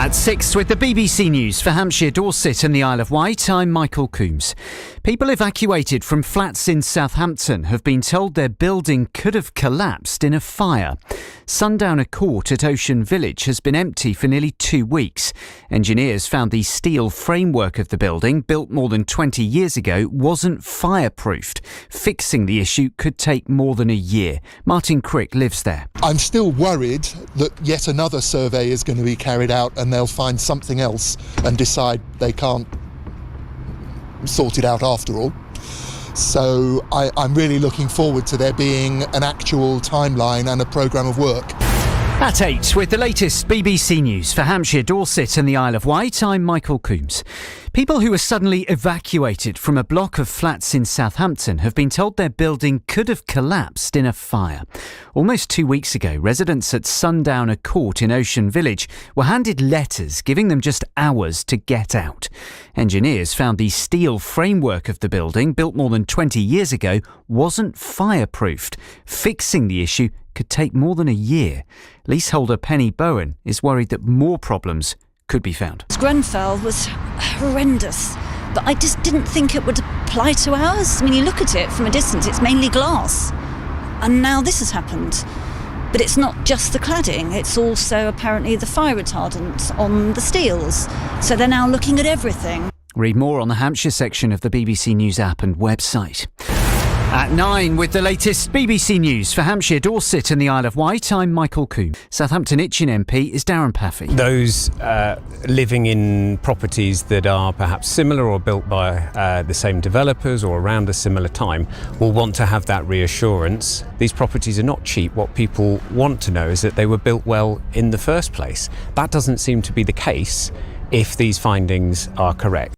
At 6 with the BBC News for Hampshire, Dorset and the Isle of Wight, I'm Michael Coombs. People evacuated from flats in Southampton have been told their building could have collapsed in a fire. Sundowner Court at Ocean Village has been empty for nearly 2 weeks. Engineers found the steel framework of the building, built more than 20 years ago, wasn't fireproofed. Fixing the issue could take more than a year. Martin Crick lives there. I'm still worried that yet another survey is going to be carried out and they'll find something else and decide they can't sort it out after all. So I'm really looking forward to there being an actual timeline and a programme of work. At 8 with the latest BBC News for Hampshire, Dorset and the Isle of Wight, I'm Michael Coombs. People who were suddenly evacuated from a block of flats in Southampton have been told their building could have collapsed in a fire. Almost 2 weeks ago, residents at Sundowner Court in Ocean Village were handed letters giving them just hours to get out. Engineers found the steel framework of the building, built more than 20 years ago, wasn't fireproofed. Fixing the issue could take more than a year. Leaseholder Penny Bowen is worried that more problems could be found. Grenfell was horrendous, but I just didn't think it would apply to ours. I mean, you look at it from a distance, it's mainly glass. And now this has happened. But it's not just the cladding, it's also apparently the fire retardant on the steels. So they're now looking at everything. Read more on the Hampshire section of the BBC News app and website. At 9 with the latest BBC News for Hampshire, Dorset and the Isle of Wight, I'm Michael Coombs. Southampton Itchen MP is Darren Paffey. Those living in properties that are perhaps similar or built by the same developers or around a similar time will want to have that reassurance. These properties are not cheap. What people want to know is that they were built well in the first place. That doesn't seem to be the case if these findings are correct.